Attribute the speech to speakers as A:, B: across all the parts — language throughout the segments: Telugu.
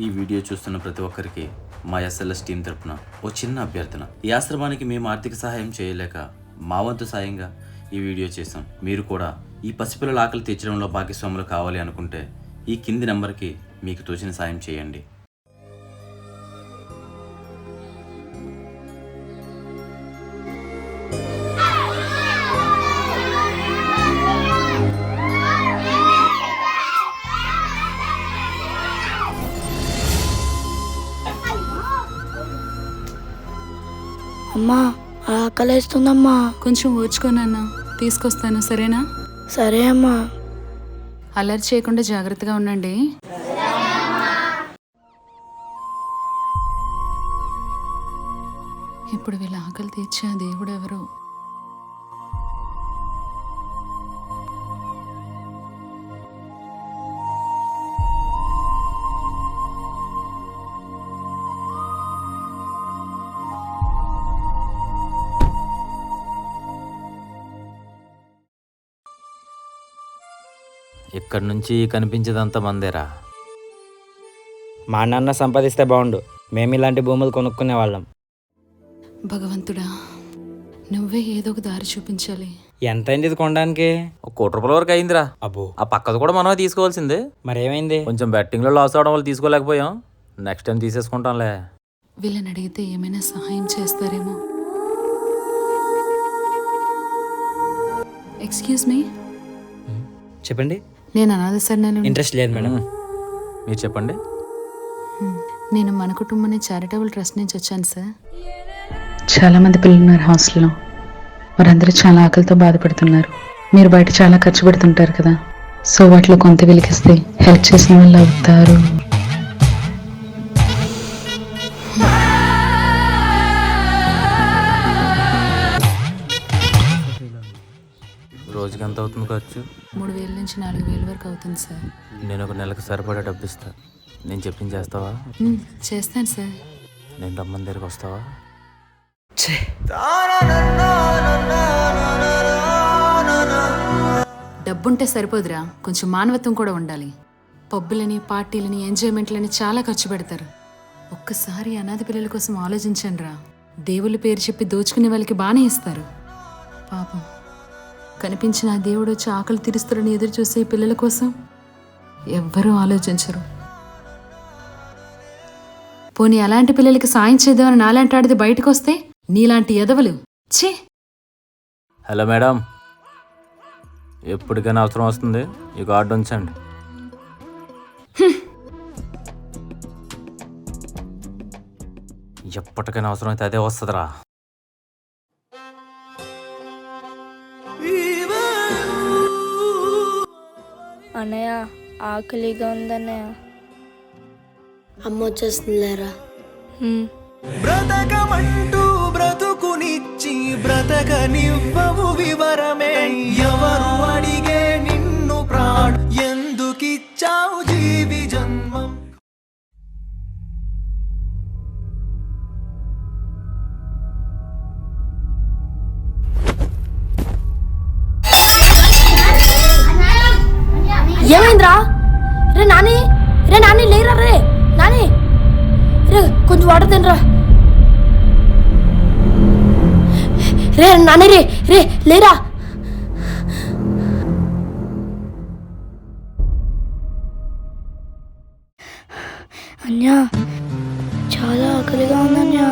A: ఈ వీడియో చూస్తున్న ప్రతి ఒక్కరికి మా ఎస్ఎల్ఎస్ టీం తరపున ఓ చిన్న అభ్యర్థన. ఈ ఆశ్రమానికి మేము ఆర్థిక సహాయం చేయలేక మా వంతు సాయంగా ఈ వీడియో చేసాం. మీరు కూడా ఈ పసిపిల్లల ఆకలి తీర్చడంలో భాగస్వాములు కావాలి అనుకుంటే ఈ కింది నెంబర్కి మీకు తోచిన సాయం చేయండి.
B: అమ్మా ఆకలేస్తుందమ్మా.
C: కొంచెం ఓర్చుకోనన్న, తీసుకొస్తాను సరేనా?
B: సరే అమ్మా.
C: అలర్ట్ చేయకుండా జాగ్రత్తగా ఉండండి. ఇప్పుడు వీళ్ళ ఆకలి తీర్చే దేవుడు ఎవరు?
D: ఇక్కడి నుంచి కనిపించేదంతా మందేరా.
E: మా నాన్న సంపాదిస్తే బాగుండు, మేము ఇలాంటి భూములు కొనుక్కునే వాళ్ళం.
C: భగవంతుడా, నువ్వే ఏదో ఒక దారి చూపించాలి.
E: ఎంత అయింది ఇది కొనడానికి?
D: ₹1,00,00,000 వరకు అయిందిరా.
E: అబ్బో,
D: ఆ పక్కది కూడా మనమే తీసుకోవాల్సిందే.
E: మరేమైంది?
D: కొంచెం బెట్టింగ్లో లాస్ అవడం వల్ల తీసుకోలేకపోయాం. Next time తీసేసుకుంటాంలే.
C: వీళ్ళని అడిగితే ఏమైనా సహాయం చేస్తారేమో. ఎక్స్క్యూజ్ మీ,
E: చెప్పండి.
C: నేను అనాథ శరణాలయం.
E: ఇంట్రెస్ట్ లేదు మేడం.
D: మీరు చెప్పండి.
C: నేను మన కుటుంబం చారిటబుల్ ట్రస్ట్ నుంచి వచ్చాను సార్.
F: చాలా మంది పిల్లలు ఉన్నారు హాస్టల్లో. వారందరూ చాలా ఆకలితో బాధపడుతున్నారు. మీరు బయట చాలా ఖర్చు పెడుతుంటారు కదా, సో వాటిలో కొంత వెలికిస్తే హెల్ప్ చేసిన వాళ్ళు అవుతారు.
D: రోజుకి ఎంత అవుతుంది ఖర్చు?
C: 3,000 నుంచి 4,000 వరకు అవుతుంది సార్.
D: నేను ఒక నెలకు సరిపడా డబ్బు ఇస్తా. నేను చెప్పింది చేస్తావా?
C: చేస్తాను సార్.
D: నేను రమ్మని దగ్గరికి వస్తావా?
C: డబ్బుంటే సరిపోదురా, కొంచెం మానవత్వం కూడా ఉండాలి. పబ్బులని, పార్టీలని, ఎంజాయ్మెంట్లని చాలా ఖర్చు పెడతారు. ఒక్కసారి అనాథ పిల్లల కోసం ఆలోచించండి రా. దేవుళ్ళ పేరు చెప్పి దోచుకునే వాళ్ళకి బాగానే ఇస్తారు. పాపం కనిపించిన ఆ దేవుడు వచ్చి ఆకలి తీరుస్తారని ఎదురు చూసే పిల్లల కోసం ఎవ్వరూ ఆలోచించరు. పోనీ అలాంటి పిల్లలకి సాయం చేద్దామని నాలాంటి ఆడితే బయటకు వస్తే నీలాంటి ఎదవలు ఛీ.
D: హలో మేడం, ఎప్పటికైనా అవసరం వస్తుంది, ఈ కార్డు ఉంచండి. ఎప్పటికైనా అవసరం అయితే అదే వస్తుందిరా.
B: అన్నయ్య ఆకలిగా ఉందన్నయ్య. అమ్మ వచ్చేస్తుంది లేరా.
G: బ్రతకమంటూ బ్రతుకునిచ్చి బ్రతకనివ్వవు వివరమే. ఎవరు అడిగే నిన్ను ప్రాణ్ ఎందుకిచ్చావు జీవి జన్మం?
B: ఏమైందిరా? రే నాని, రే నాని లేరా. రే నాని, రే కొంచెం వాటర్ తినరా. రే నాని, రే రే లేరా. అన్యా చాలా ఆకలిగా ఉందన్యా.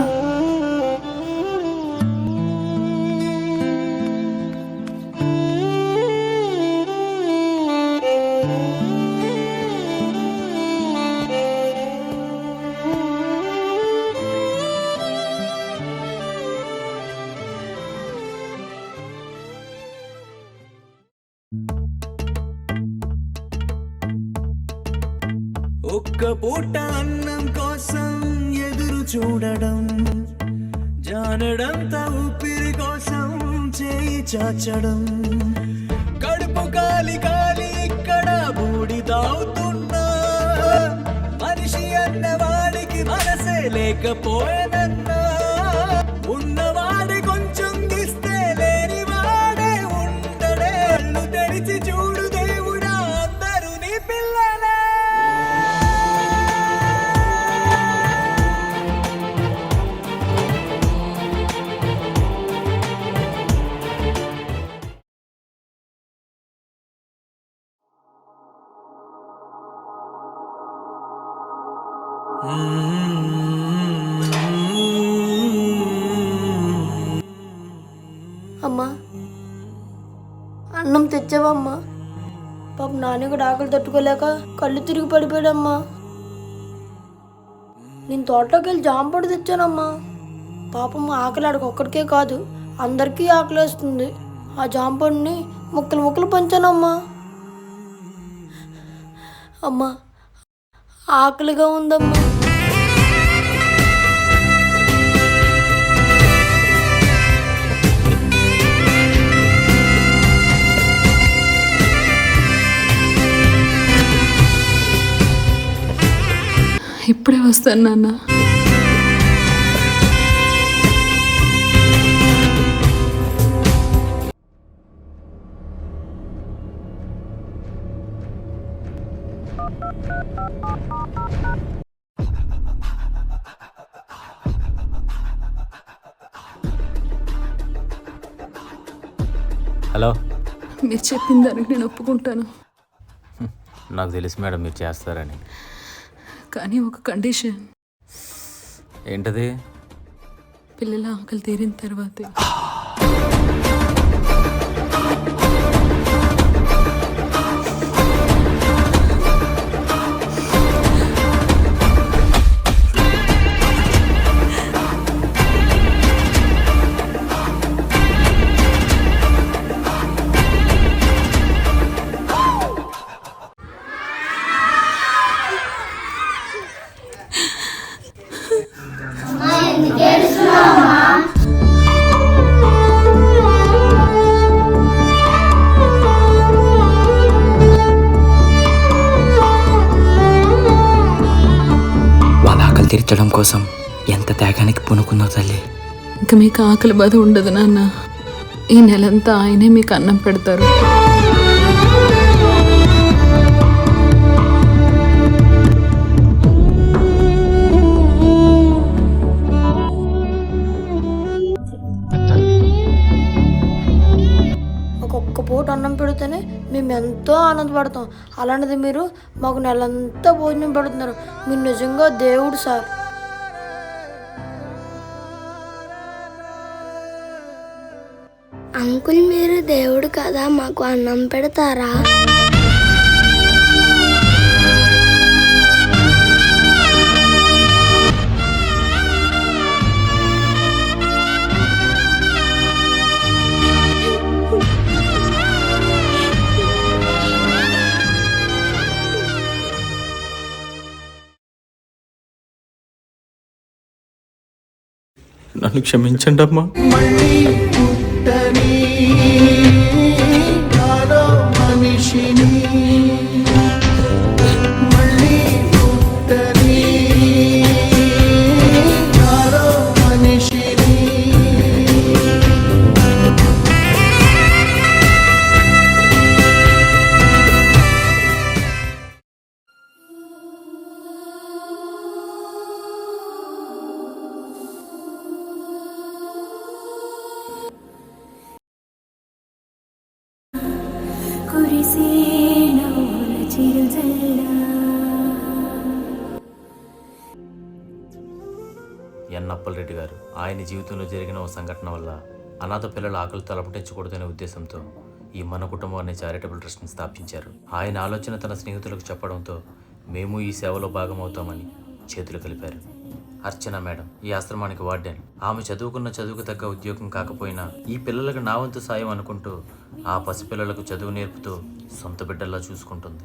G: ఒక్క పూట అన్నం కోసం ఎదురు చూడడం, జానడంత ఊపిరి కోసం చేయి చాచడం, కడుపు కాలి కాలి ఇక్కడ బూడి తాగుతున్నా, మనిషి అన్నవాడికి మనసే లేకపోయేదన్నా, ఉన్నవాడి కొంచెం ఇస్తే లేని వాడే ఉండడే. కళ్ళు తెరిచి చూడు దేవుడా, అందరూ నీ పిల్లలే.
B: అమ్మా అన్నం తెచ్చావమ్మా? పాప నాన్న కూడా ఆకలి తట్టుకోలేక కళ్ళు తిరిగి పడిపోయాడమ్మా. నేను తోటలోకి వెళ్ళి జాంపడు తెచ్చానమ్మా. పాపం ఆకలి ఆడికి ఒక్కడికే కాదు, అందరికీ ఆకలేస్తుంది. ఆ జాంపడిని ముక్కలు ముక్కలు పంచానమ్మా. అమ్మా ఆకలిగా ఉందమ్మా.
C: ఇప్పుడే వస్తాను నాన్న.
D: హలో.
C: మీరు చెప్పిన దానికి నేను ఒప్పుకుంటాను,
D: నాకు తెలుసు మేడం మీరు చేస్తారని.
C: కానీ ఒక కండిషన్.
D: ఏంటది?
C: పిల్లల ఆకలి తీరిన తర్వాతే.
E: వాళ్ళ ఆకలి తీర్చడం కోసం ఎంత త్యాగానికి పూనుకుందో తల్లి.
C: ఇంకా మీకు ఆకలి బాధ ఉండదు నాన్న. ఈ నెలంతా ఆయనే మీకు అన్నం పెడతారు.
B: ఒక్కొక్క పూట అన్నం పెడితేనే మేము ఎంతో ఆనందపడతాం. అలాంటిది మీరు మాకు నెలంతా భోజనం పెడుతున్నారు. మీరు నిజంగా దేవుడు సార్.
H: అంకుల్ మీరు దేవుడు కదా, మాకు అన్నం పెడతారా?
D: నన్ను క్షమించండి అమ్మా.
G: మళ్ళీ పుట్టని నాలో మనిషిని, మళ్ళీ పుట్టని నాలో మనిషిని.
A: ఎన్ అప్పలరెడ్డి గారు ఆయన జీవితంలో జరిగిన ఓ సంఘటన వల్ల అనాథ పిల్లల ఆకలితో అలమటించకూడదనే ఉద్దేశంతో ఈ మన కుటుంబం అనే చారిటబుల్ ట్రస్ట్ని స్థాపించారు. ఆయన ఆలోచన తన స్నేహితులకు చెప్పడంతో మేము ఈ సేవలో భాగమవుతామని చేతులు కలిపారు. అర్చన మేడం ఈ ఆశ్రమానికి వార్డెన్. ఆమె చదువుకున్న చదువుకు తగ్గ ఉద్యోగం కాకపోయినా ఈ పిల్లలకు నా వంతు సాయం అనుకుంటూ ఆ పసిపిల్లలకు చదువు నేర్పుతూ సొంత బిడ్డల్లా చూసుకుంటుంది.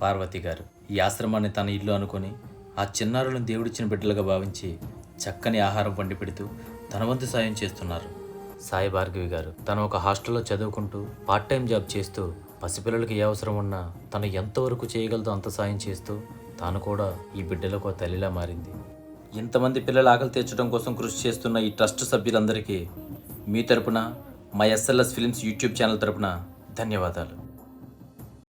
A: పార్వతి గారు ఈ ఆశ్రమాన్ని తన ఇల్లు అనుకొని ఆ చిన్నారులను దేవుడిచ్చిన బిడ్డలుగా భావించి చక్కని ఆహారం వండి పెడుతూ తన వంతు సాయం చేస్తున్నారు. సాయి భార్గవి గారు తను ఒక హాస్టల్లో చదువుకుంటూ పార్ట్ టైం జాబ్ చేస్తూ పసిపిల్లలకి ఏ అవసరం ఉన్నా తను ఎంతవరకు చేయగలదో అంత సాయం చేస్తూ తాను కూడా ఈ బిడ్డలకు తల్లిలా మారింది. ఇంతమంది పిల్లల ఆకలి తీర్చడం కోసం కృషి చేస్తున్న ఈ ట్రస్ట్ సభ్యులందరికీ మీ తరపున మా SLS ఫిల్మ్స్ యూట్యూబ్ ఛానల్ తరపున ధన్యవాదాలు.